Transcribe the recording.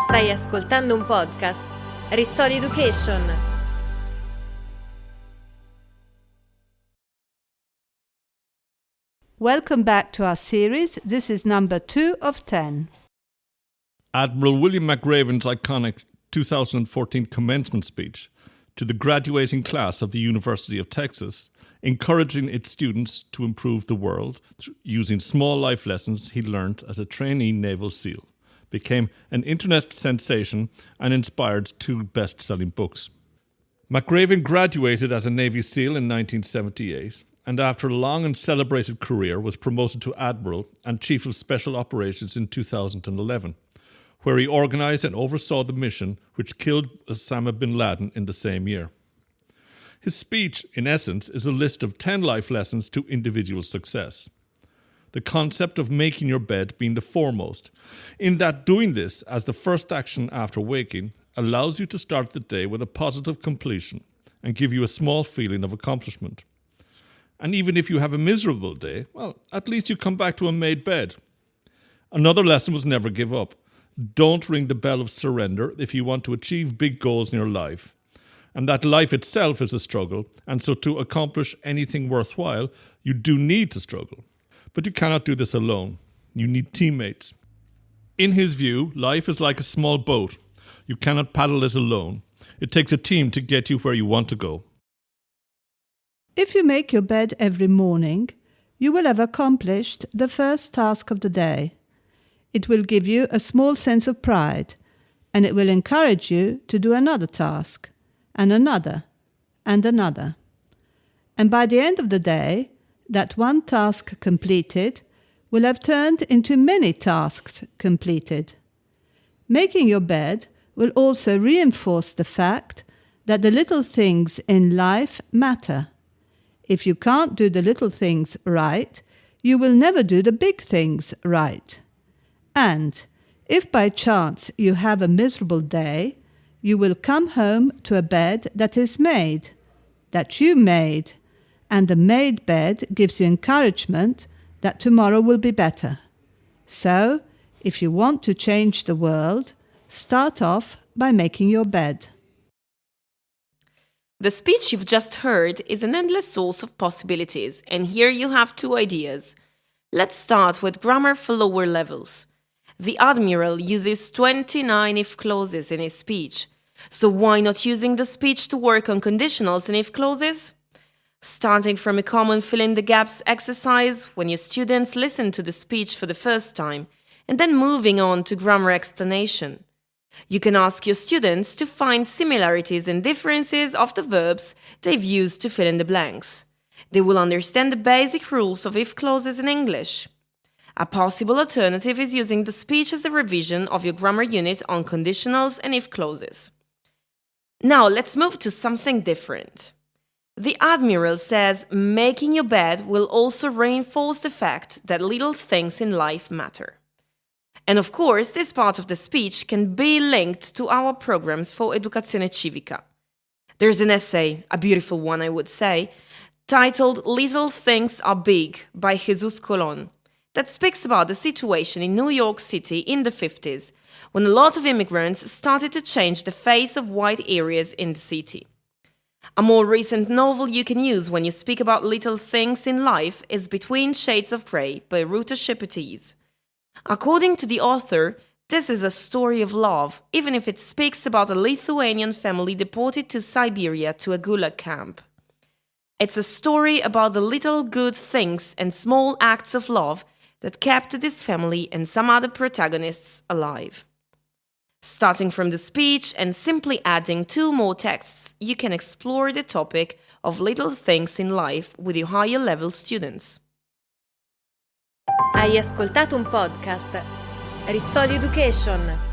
Stai ascoltando un podcast Rizzoli Education. Welcome back to our series. This is number 2 of 10. Admiral Mc Raven's iconic 2014 commencement speech to the graduating class of the University of Texas, encouraging its students to improve the world using small life lessons he learned as a trainee Naval SEAL, became an internet sensation and inspired 2 best-selling books. Mc Raven graduated as a Navy SEAL in 1978 and after a long and celebrated career was promoted to Admiral and Chief of Special Operations in 2011, where he organised and oversaw the mission which killed Osama bin Laden in the same year. His speech, in essence, is a list of 10 life lessons to individual success. The concept of making your bed being the foremost, in that doing this as the first action after waking allows you to start the day with a positive completion and give you a small feeling of accomplishment. And even if you have a miserable day, well, at least you come back to a made bed. Another lesson was never give up. Don't ring the bell of surrender if you want to achieve big goals in your life. And that life itself is a struggle, and so to accomplish anything worthwhile, you do need to struggle. But you cannot do this alone. You need teammates. In his view, life is like a small boat. You cannot paddle it alone. It takes a team to get you where you want to go. If you make your bed every morning, you will have accomplished the first task of the day. It will give you a small sense of pride, and it will encourage you to do another task, and another, and another. And by the end of the day, that one task completed will have turned into many tasks completed. Making your bed will also reinforce the fact that the little things in life matter. If you can't do the little things right, you will never do the big things right. And if by chance you have a miserable day, you will come home to a bed that is made, that you made, and the made bed gives you encouragement that tomorrow will be better. So, if you want to change the world, start off by making your bed. The speech you've just heard is an endless source of possibilities, and here you have 2 ideas. Let's start with grammar for lower levels. The Admiral uses 29 if clauses in his speech, so why not using the speech to work on conditionals and if clauses? Starting from a common fill-in-the-gaps exercise when your students listen to the speech for the first time, and then moving on to grammar explanation. You can ask your students to find similarities and differences of the verbs they've used to fill in the blanks. They will understand the basic rules of if clauses in English. A possible alternative is using the speech as a revision of your grammar unit on conditionals and if clauses. Now let's move to something different. The Admiral says making your bed will also reinforce the fact that little things in life matter. And of course, this part of the speech can be linked to our programs for Educazione Civica. There's an essay, a beautiful one I would say, titled Little Things Are Big by Jesus Colon, that speaks about the situation in New York City in the 50s, when a lot of immigrants started to change the face of white areas in the city. A more recent novel you can use when you speak about little things in life is Between Shades of Grey by Ruta Shepardese. According to the author, this is a story of love, even if it speaks about a Lithuanian family deported to Siberia to a gulag camp. It's a story about the little good things and small acts of love that kept this family and some other protagonists alive. Starting from the speech and simply adding 2 more texts, you can explore the topic of little things in life with your higher level students. Hai ascoltato un podcast Rizzoli Education.